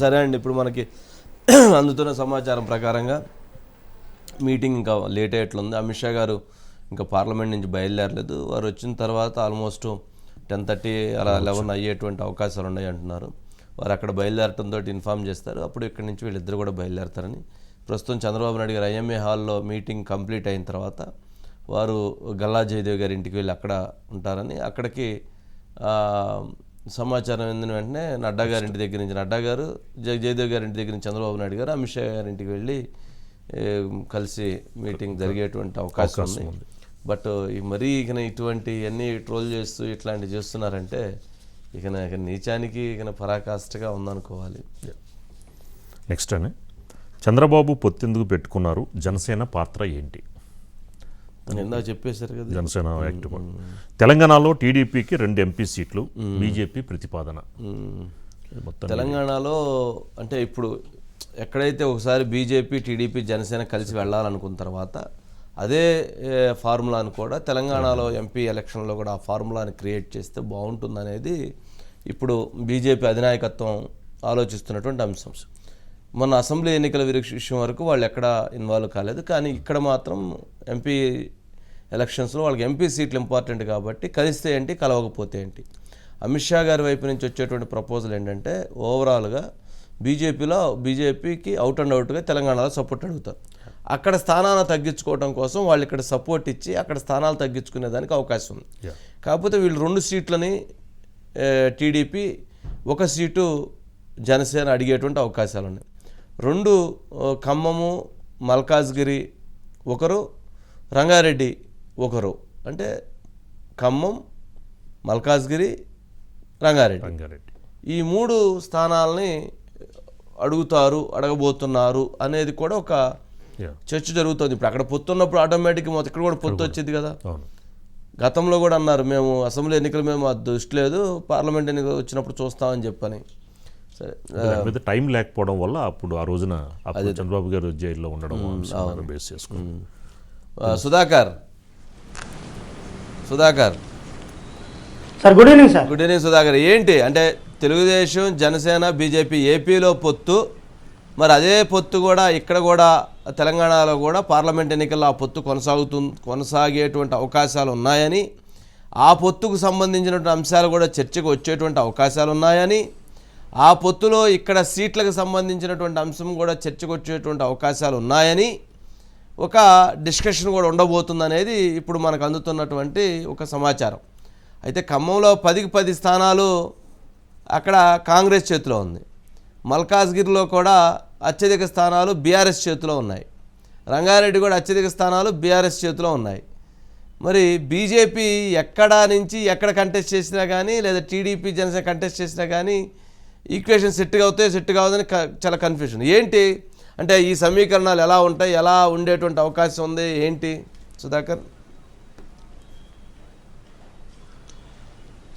సరే అండి, ఇప్పుడు మనకి అందుతున్న సమాచారం ప్రకారంగా మీటింగ్ ఇంకా లేట్ అయ్యేట్లుంది. అమిత్ షా గారు ఇంకా పార్లమెంట్ నుంచి బయలుదేరలేదు. వారు వచ్చిన తర్వాత ఆల్మోస్ట్ 10:30 అలా 11 అయ్యేటువంటి అవకాశాలు ఉన్నాయి అంటున్నారు. వారు అక్కడ బయలుదేరటంతో ఇన్ఫామ్ చేస్తారు. అప్పుడు ఇక్కడి నుంచి వీళ్ళిద్దరు కూడా బయలుదేరతారని. ప్రస్తుతం చంద్రబాబు నాయుడు గారు ఐఎంఏ హాల్లో మీటింగ్ కంప్లీట్ అయిన తర్వాత వారు గల్లా జయదేవ్ గారి ఇంటికి వెళ్ళి అక్కడ ఉంటారని, అక్కడికి సమాచారం అందిన వెంటనే నడ్డా గారి ఇంటి దగ్గర నుంచి నడ్డా గారు, జయదేవ్ గారి ఇంటి దగ్గర నుంచి చంద్రబాబు నాయుడు గారు అమిత్ షా గారి ఇంటికి వెళ్ళి కలిసి మీటింగ్ జరిగేటువంటి అవకాశం ఉంది. బట్ మరీ ఇక ఇటువంటి అన్నీ ట్రోల్ చేస్తూ ఇట్లాంటివి చేస్తున్నారంటే ఇక నీచానికి ఇక పరాకాష్ఠగా ఉందనుకోవాలి. నెక్స్ట్ అని చంద్రబాబు పొత్తెందుకు పెట్టుకున్నారు, జనసేన పాత్ర ఏంటి? ఇందాక చెప్పేశారు కదా. జనసేన యాక్టివ్. తెలంగాణలో టీడీపీకి 2 ఎంపీ సీట్లు, బీజేపీ ప్రతిపాదన. తెలంగాణలో అంటే ఇప్పుడు ఎక్కడైతే ఒకసారి బీజేపీ టీడీపీ జనసేన కలిసి వెళ్ళాలనుకున్న తర్వాత అదే ఫార్ములాను కూడా తెలంగాణలో ఎంపీ ఎలక్షన్లో కూడా ఆ ఫార్ములాని క్రియేట్ చేస్తే బాగుంటుందనేది ఇప్పుడు బీజేపీ అధినాయకత్వం ఆలోచిస్తున్నటువంటి అంశం. మొన్న అసెంబ్లీ ఎన్నికల విషయం వరకు వాళ్ళు ఎక్కడా ఇన్వాల్వ్ కాలేదు, కానీ ఇక్కడ మాత్రం ఎంపీ ఎలక్షన్స్లో వాళ్ళకి ఎంపీ సీట్లు ఇంపార్టెంట్ కాబట్టి కలిస్తే ఏంటి కలవకపోతే ఏంటి. అమిత్ షా గారి వైపు నుంచి వచ్చేటువంటి ప్రపోజల్ ఏంటంటే ఓవరాల్గా బీజేపీకి అవుట్ అండ్ అవుట్గా తెలంగాణలో సపోర్ట్ అడుగుతారు. అక్కడ స్థానాలను తగ్గించుకోవడం కోసం వాళ్ళు ఇక్కడ సపోర్ట్ ఇచ్చి అక్కడ స్థానాలు తగ్గించుకునే దానికి అవకాశం ఉంది. కాకపోతే వీళ్ళు 2 సీట్లని టీడీపీ, 1 సీటు జనసేన అడిగేటువంటి అవకాశాలు ఉన్నాయి. 2 ఖమ్మము, మల్కాజ్గిరి ఒకరు, రంగారెడ్డి ఒకరు, అంటే ఖమ్మం, మల్కాజ్గిరి, రంగారెడ్డి ఈ 3 స్థానాలని అడగబోతున్నారు అనేది కూడా ఒక చర్చ జరుగుతుంది. ఇప్పుడు అక్కడ పొత్తు ఉన్నప్పుడు ఆటోమేటిక్గా మొత్తం ఇక్కడ కూడా పొత్తు వచ్చింది కదా. గతంలో కూడా అన్నారు మేము అసెంబ్లీ ఎన్నికలు మేము అది దృష్టి లేదు, పార్లమెంట్ ఎన్నికలు వచ్చినప్పుడు చూస్తామని చెప్పని. సరే, టైం లేకపోవడం వల్ల అప్పుడు ఆ రోజున చంద్రబాబు గారు జైల్లో ఉండడం బేస్ చేసుకుని. Sudhakar sir, good evening sir. Good evening Sudhakar. ఏంటి అంటే తెలుగుదేశం, జనసేన, బీజేపీ ఏపీలో పొత్తు, మరి అదే పొత్తు కూడా ఇక్కడ కూడా తెలంగాణలో కూడా పార్లమెంట్ ఎన్నికల్లో ఆ పొత్తు కొనసాగేటువంటి అవకాశాలు ఉన్నాయని, ఆ పొత్తుకు సంబంధించినటువంటి అంశాలు కూడా చర్చకు వచ్చేటువంటి అవకాశాలు ఉన్నాయని, ఆ పొత్తులో ఇక్కడ సీట్లకు సంబంధించినటువంటి అంశం కూడా చర్చకు వచ్చేటువంటి అవకాశాలు ఉన్నాయని ఒక డిస్కషన్ కూడా ఉండబోతుందనేది ఇప్పుడు మనకు అందుతున్నటువంటి ఒక సమాచారం. అయితే ఖమ్మంలో 10కి 10 స్థానాలు అక్కడ కాంగ్రెస్ చేతిలో ఉంది. మల్కాజ్గిరిలో కూడా అత్యధిక స్థానాలు బీఆర్ఎస్ చేతిలో ఉన్నాయి. రంగారెడ్డి కూడా అత్యధిక స్థానాలు బీఆర్ఎస్ చేతిలో ఉన్నాయి. మరి బీజేపీ ఎక్కడ కంటెస్ట్ చేసినా కానీ, లేదా టీడీపీ జనసేన కంటెస్ట్ చేసినా కానీ ఈక్వేషన్ సెట్ కావద్దని చాలా కన్ఫ్యూజన్. ఏంటి అంటే ఈ సమీకరణాలు ఎలా ఉంటాయి, ఎలా ఉండేటువంటి అవకాశం ఉంది ఏంటి సుధాకర్?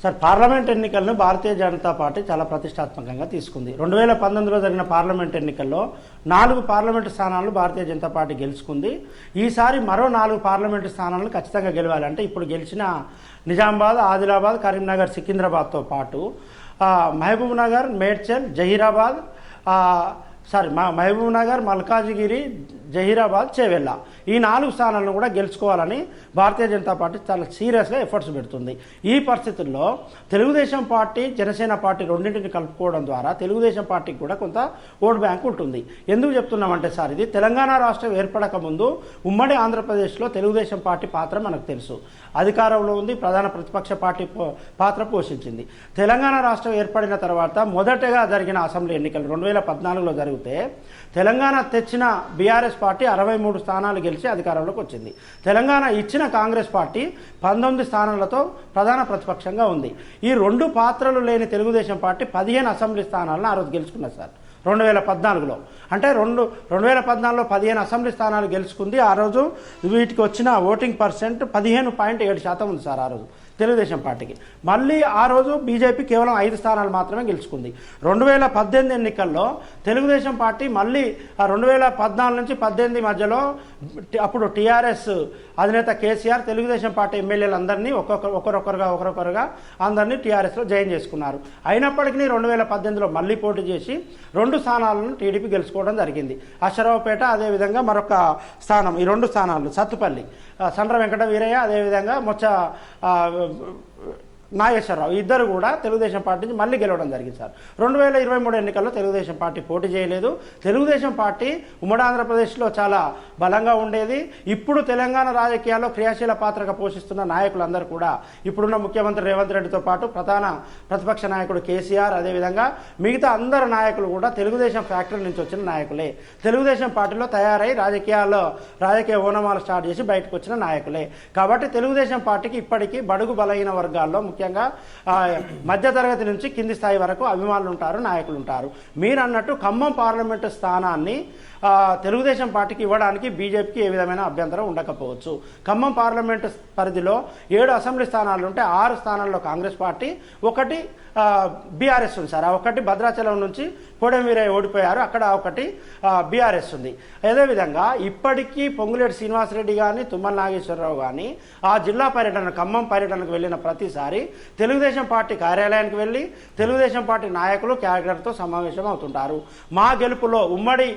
సార్, పార్లమెంట్ ఎన్నికలను భారతీయ జనతా పార్టీ చాలా ప్రతిష్టాత్మకంగా తీసుకుంది. 2019లో జరిగిన పార్లమెంట్ ఎన్నికల్లో 4 పార్లమెంటు స్థానాలను భారతీయ జనతా పార్టీ గెలుచుకుంది. ఈసారి మరో 4 పార్లమెంటు స్థానాలను ఖచ్చితంగా గెలవాలంటే ఇప్పుడు గెలిచిన నిజామాబాద్, ఆదిలాబాద్, కరీంనగర్, సికింద్రాబాద్తో పాటు మహబూబ్ నగర్, మేడ్చల్, జహీరాబాద్, మహబూబ్ నగర్, మల్కాజిగిరి, జహీరాబాద్, చేవెళ్ళ ఈ 4 స్థానాలను కూడా గెలుచుకోవాలని భారతీయ జనతా పార్టీ చాలా సీరియస్గా ఎఫర్ట్స్ పెడుతుంది. ఈ పరిస్థితుల్లో తెలుగుదేశం పార్టీ, జనసేన పార్టీ రెండింటిని కలుపుకోవడం ద్వారా తెలుగుదేశం పార్టీకి కూడా కొంత ఓట్ బ్యాంక్ ఉంటుంది. ఎందుకు చెప్తున్నామంటే సార్, ఇది తెలంగాణ రాష్ట్రం ఏర్పడక ముందు ఉమ్మడి ఆంధ్రప్రదేశ్లో తెలుగుదేశం పార్టీ పాత్ర మనకు తెలుసు. అధికారంలో ఉంది, ప్రధాన ప్రతిపక్ష పార్టీ పాత్ర పోషించింది. తెలంగాణ రాష్ట్రం ఏర్పడిన తర్వాత మొదటగా జరిగిన అసెంబ్లీ ఎన్నికలు 2014లో జరిగితే తెలంగాణ తెచ్చిన బీఆర్ఎస్ పార్టీ 63 స్థానాలు గెలిచి అధికారంలోకి వచ్చింది. తెలంగాణ ఇచ్చిన కాంగ్రెస్ పార్టీ 19 స్థానాలతో ప్రధాన ప్రతిపక్షంగా ఉంది. ఈ 2 పాత్రలు లేని తెలుగుదేశం పార్టీ 15 అసెంబ్లీ స్థానాలను ఆ రోజు గెలుచుకున్నది సార్ 2014లో. అంటే 2014లో 15 అసెంబ్లీ స్థానాలు గెలుచుకుంది. ఆ రోజు వీటికి వచ్చిన ఓటింగ్ పర్సెంట్ 15.7% ఉంది సార్ ఆ రోజు తెలుగుదేశం పార్టీకి. మళ్ళీ ఆ రోజు బీజేపీ కేవలం 5 స్థానాలు మాత్రమే గెలుచుకుంది. 2018 ఎన్నికల్లో తెలుగుదేశం పార్టీ మళ్ళీ 2014 నుంచి 18 మధ్యలో అప్పుడు టీఆర్ఎస్ అధినేత కేసీఆర్ తెలుగుదేశం పార్టీ ఎమ్మెల్యేలందరినీ ఒకరొకరుగా అందరినీ టీఆర్ఎస్లో జాయిన్ చేసుకున్నారు. అయినప్పటికీ 2018లో మళ్ళీ పోటీ చేసి 2 స్థానాలను టీడీపీ గెలుచుకోవడం జరిగింది. అశ్వరావుపేట, అదేవిధంగా మరొక స్థానం, ఈ 2 స్థానాలు సత్తుపల్లి, సండ్ర వెంకట వీరయ్య, అదేవిధంగా మొచ్చ నాగేశ్వరరావు ఇద్దరు కూడా తెలుగుదేశం పార్టీ నుంచి మళ్ళీ గెలవడం జరిగింది సార్. 2023 ఎన్నికల్లో తెలుగుదేశం పార్టీ పోటీ చేయలేదు. తెలుగుదేశం పార్టీ ఉమ్మడి ఆంధ్రప్రదేశ్లో చాలా బలంగా ఉండేది. ఇప్పుడు తెలంగాణ రాజకీయాల్లో క్రియాశీల పాత్రగా పోషిస్తున్న నాయకులందరూ కూడా ఇప్పుడున్న ముఖ్యమంత్రి రేవంత్ రెడ్డితో పాటు ప్రధాన ప్రతిపక్ష నాయకుడు కేసీఆర్, అదేవిధంగా మిగతా అందరు నాయకులు కూడా తెలుగుదేశం ఫ్యాక్టరీ నుంచి వచ్చిన నాయకులే. తెలుగుదేశం పార్టీలో తయారై రాజకీయ ఓనమాలు స్టార్ట్ చేసి బయటకు వచ్చిన నాయకులే. కాబట్టి తెలుగుదేశం పార్టీకి ఇప్పటికీ బడుగు బలహీన వర్గాల్లో ముఖ్యంగా మధ్యతరగతి నుంచి కింది స్థాయి వరకు అభిమానులు ఉంటారు, నాయకులు ఉంటారు. మీరు అన్నట్టు ఖమ్మం పార్లమెంటు స్థానాన్ని తెలుగుదేశం పార్టీకి ఇవ్వడానికి బీజేపీకి ఏ విధమైన అభ్యంతరం ఉండకపోవచ్చు. ఖమ్మం పార్లమెంటు పరిధిలో 7 అసెంబ్లీ స్థానాలు ఉంటే 6 స్థానాల్లో కాంగ్రెస్ పార్టీ, 1 బీఆర్ఎస్ ఉంది సార్. ఆ 1 భద్రాచలం నుంచి కోడెం వీరయ్య ఓడిపోయారు, అక్కడ 1 బీఆర్ఎస్ ఉంది. అదేవిధంగా ఇప్పటికీ పొంగులేటి శ్రీనివాసరెడ్డి కానీ తుమ్మల నాగేశ్వరరావు కానీ ఆ జిల్లా పర్యటన, ఖమ్మం పర్యటనకు వెళ్ళిన ప్రతిసారి తెలుగుదేశం పార్టీ కార్యాలయానికి వెళ్ళి తెలుగుదేశం పార్టీ నాయకులు క్యాడర్తో సమావేశం అవుతుంటారు. మా గెలుపులో ఉమ్మడి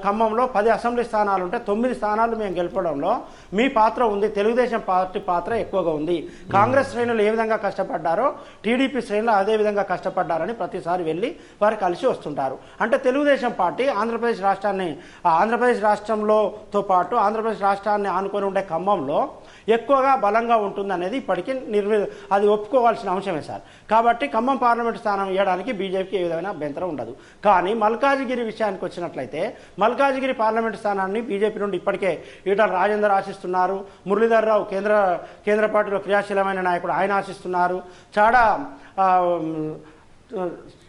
ఖమ్మంలో 10 అసెంబ్లీ స్థానాలు ఉంటే 9 స్థానాలు మేము గెలపడంలో మీ పాత్ర ఉంది, తెలుగుదేశం పార్టీ పాత్ర ఎక్కువగా ఉంది. కాంగ్రెస్ శ్రేణులు ఏ విధంగా కష్టపడ్డారో టీడీపీ శ్రేణులు అదే విధంగా కష్టపడ్డారని ప్రతిసారి వెళ్ళి వారు కలిసి వస్తుంటారు. అంటే తెలుగుదేశం పార్టీ ఆంధ్రప్రదేశ్ రాష్ట్రంలోతో పాటు ఆంధ్రప్రదేశ్ రాష్ట్రాన్ని ఆనుకొని ఉండే ఖమ్మంలో ఎక్కువగా బలంగా ఉంటుందనేది ఇప్పటికీ అది ఒప్పుకోవాల్సిన అంశమే సార్. కాబట్టి ఖమ్మం పార్లమెంటు స్థానం ఇవ్వడానికి బీజేపీకి ఏ విధమైన అభ్యంతరం ఉండదు. కానీ మల్కాజిగిరి విషయానికి వచ్చినట్లయితే మల్కాజిగిరి పార్లమెంటు స్థానాన్ని బీజేపీ నుండి ఇప్పటికే ఈటల రాజేందర్ ఆశిస్తున్నారు. మురళీధర్ రావు కేంద్ర పార్టీలో క్రియాశీలమైన నాయకుడు, ఆయన ఆశిస్తున్నారు.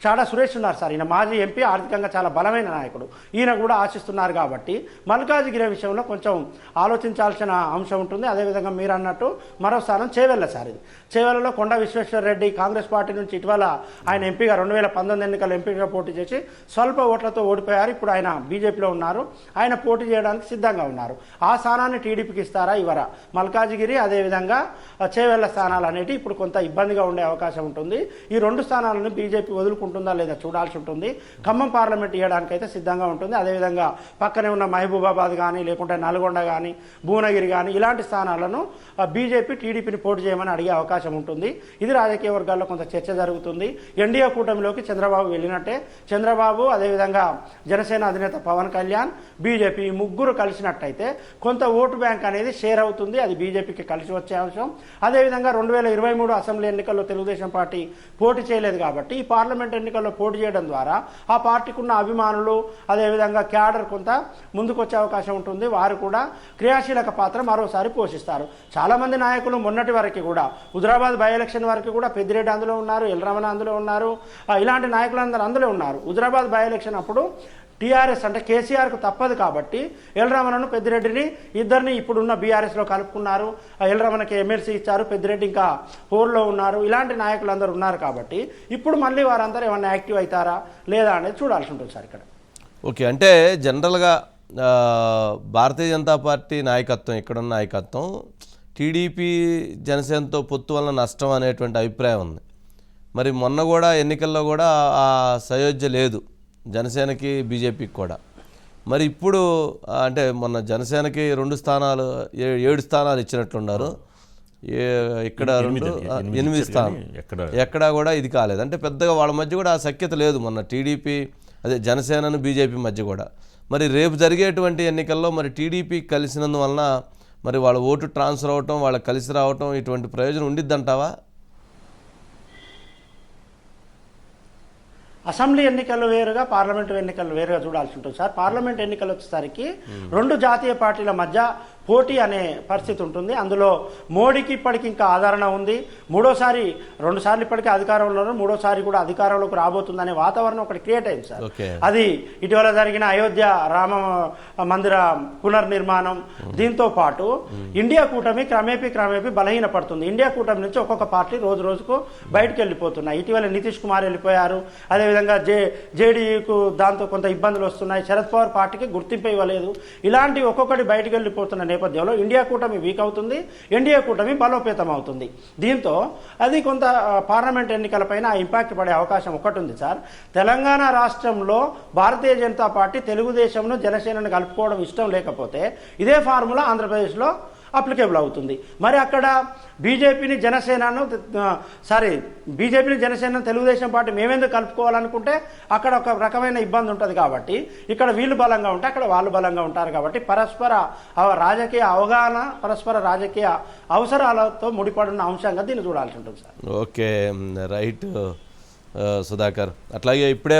చాడా సురేష్ ఉన్నారు సార్, ఈయన మాజీ ఎంపీ, ఆర్థికంగా చాలా బలమైన నాయకుడు, ఈయన కూడా ఆశిస్తున్నారు. కాబట్టి మల్కాజిగిరి విషయంలో కొంచెం ఆలోచించాల్సిన అంశం ఉంటుంది. అదేవిధంగా మీరు అన్నట్టు మరో స్థానం చేవెళ్ళ సార్. ఇది చేవెళ్ళలో కొండ విశ్వేశ్వరరెడ్డి కాంగ్రెస్ పార్టీ నుంచి ఇటీవల ఆయన ఎంపీగా 2019 ఎన్నికల ఎంపీగా పోటీ చేసి స్వల్ప ఓట్లతో ఓడిపోయారు. ఇప్పుడు ఆయన బీజేపీలో ఉన్నారు, ఆయన పోటీ చేయడానికి సిద్ధంగా ఉన్నారు. ఆ స్థానాన్ని టీడీపీకి ఇస్తారా ఇవరా? మల్కాజిగిరి అదేవిధంగా చేవెళ్ళ స్థానాలు అనేవి ఇప్పుడు కొంత ఇబ్బందిగా ఉండే అవకాశం ఉంటుంది. ఈ 2 స్థానాలను బీజేపీ వదులుకుంటుందా లేదా చూడాల్సి ఉంటుంది. ఖమ్మం పార్లమెంట్ ఇవ్వడానికి అయితే సిద్ధంగా ఉంటుంది. అదేవిధంగా పక్కనే ఉన్న మహబూబాబాద్ కానీ, లేకుంటే నల్గొండ కానీ, భువనగిరి కానీ ఇలాంటి స్థానాలను బీజేపీ టీడీపీని పోటీ చేయమని అడిగే అవకాశం ఉంటుంది. ఇది రాజకీయ వర్గాల్లో కొంత చర్చ జరుగుతుంది. ఎన్డీఏ కూటమిలోకి చంద్రబాబు వెళ్ళినట్టే చంద్రబాబు, అదేవిధంగా జనసేన అధినేత పవన్ కళ్యాణ్, బీజేపీ ఈ ముగ్గురు కలిసినట్టయితే కొంత ఓటు బ్యాంక్ అనేది షేర్ అవుతుంది. అది బీజేపీకి కలిసి వచ్చే అంశం. అదేవిధంగా 2023 అసెంబ్లీ ఎన్నికల్లో తెలుగుదేశం పార్టీ పోటీ చేయలేదు కాబట్టి ఈ పార్లమెంట్ ఎన్నికల్లో పోటీ చేయడం ద్వారా ఆ పార్టీకి ఉన్న అభిమానులు, అదేవిధంగా క్యాడర్ కొంత ముందుకొచ్చే అవకాశం ఉంటుంది. వారు కూడా క్రియాశీలక పాత్ర మరోసారి పోషిస్తారు. చాలామంది నాయకులు మొన్నటి వరకు కూడా హుజరాబాద్ బై ఎలక్షన్ వరకు కూడా పెద్దిరెడ్డి అందులో ఉన్నారు, ఎల్రమణ అందులో ఉన్నారు, ఇలాంటి నాయకులందరూ అందులో ఉన్నారు. హుజరాబాద్ బై ఎలక్షన్ అప్పుడు టీఆర్ఎస్ అంటే కేసీఆర్కు తప్పదు కాబట్టి ఎల్రమణను, పెద్దిరెడ్డిని ఇద్దరిని ఇప్పుడున్న బీఆర్ఎస్లో కలుపుకున్నారు. ఎల్రమణకి ఎమ్మెల్సీ ఇచ్చారు, పెద్దిరెడ్డి ఇంకా హోల్లో ఉన్నారు. ఇలాంటి నాయకులు అందరూ ఉన్నారు కాబట్టి ఇప్పుడు మళ్ళీ వారందరూ ఏమన్నా యాక్టివ్ అవుతారా లేదా అనేది చూడాల్సి ఉంటుంది సార్ ఇక్కడ. ఓకే, అంటే జనరల్గా భారతీయ జనతా పార్టీ నాయకత్వం, ఇక్కడున్న నాయకత్వం టీడీపీ జనసేనతో పొత్తు వలన నష్టం అనేటువంటి అభిప్రాయం ఉంది. మరి మొన్న కూడా ఎన్నికల్లో కూడా ఆ సయోధ్య లేదు జనసేనకి, బీజేపీకి కూడా. మరి ఇప్పుడు అంటే మొన్న జనసేనకి 2 స్థానాలు 7 స్థానాలు ఇచ్చినట్లున్నారు, ఇక్కడ 8 స్థానాలు, ఎక్కడా కూడా ఇది కాలేదు. అంటే పెద్దగా వాళ్ళ మధ్య కూడా ఆ సఖ్యత లేదు మొన్న టీడీపీ, అదే జనసేనను బీజేపీ మధ్య కూడా. మరి రేపు జరిగేటువంటి ఎన్నికల్లో మరి టీడీపీ కలిసినందువలన మరి వాళ్ళ ఓటు ట్రాన్స్ఫర్ అవటం, వాళ్ళకి కలిసి రావటం ఇటువంటి ప్రయోజనం ఉండిద్దంటావా? అసెంబ్లీ ఎన్నికలు వేరుగా, పార్లమెంటు ఎన్నికలు వేరుగా చూడాల్సి ఉంటుంది సార్. పార్లమెంట్ ఎన్నికలు వచ్చేసరికి 2 జాతీయ పార్టీల మధ్య పోటీ అనే పరిస్థితి ఉంటుంది. అందులో మోడీకి ఇప్పటికి ఇంకా ఆదరణ ఉంది. రెండు సార్లు ఇప్పటికీ అధికారంలో ఉన్నారు, మూడోసారి కూడా అధికారంలోకి రాబోతుందనే వాతావరణం ఒకటి క్రియేట్ అయింది సార్. అది ఇటీవల జరిగిన అయోధ్య రామ మందిర పునర్నిర్మాణం, దీంతో పాటు ఇండియా కూటమి క్రమేపీ బలహీన పడుతుంది. ఇండియా కూటమి నుంచి ఒక్కొక్క పార్టీ రోజు రోజుకు బయటకు వెళ్ళిపోతున్నాయి. ఇటీవల నితీష్ కుమార్ వెళ్ళిపోయారు, అదేవిధంగా జేడీయూకు దాంతో కొంత ఇబ్బందులు వస్తున్నాయి, శరద్ పవార్ పార్టీకి గుర్తింపు ఇవ్వలేదు. ఇలాంటి ఒక్కొక్కటి బయటకు వెళ్ళిపోతున్న నేపథ్యంలో ఇండియా కూటమి వీక్ అవుతుంది, ఎన్డీఏ కూటమి బలోపేతం అవుతుంది. దీంతో అది కొంత పార్లమెంట్ ఎన్నికలపైన ఆ ఇంపాక్ట్ పడే అవకాశం ఒకటి ఉంది సార్. తెలంగాణ రాష్ట్రంలో భారతీయ జనతా పార్టీ తెలుగుదేశంను జనసేనను కలుపుకోవడం ఇష్టం లేకపోతే ఇదే ఫార్ములా ఆంధ్రప్రదేశ్లో అప్లికేబుల్ అవుతుంది. మరి అక్కడ బీజేపీని జనసేనను తెలుగుదేశం పార్టీ మేమెందుకు కలుపుకోవాలనుకుంటే అక్కడ ఒక రకమైన ఇబ్బంది ఉంటుంది. కాబట్టి ఇక్కడ వీళ్ళు బలంగా ఉంటే అక్కడ వాళ్ళు బలంగా ఉంటారు. కాబట్టి పరస్పర రాజకీయ అవగాహన, పరస్పర రాజకీయ అవసరాలతో ముడిపడిన అంశంగా దీన్ని చూడాల్సి ఉంటుంది సార్. Okay, right Sudhakar. అట్లాగే ఇప్పుడే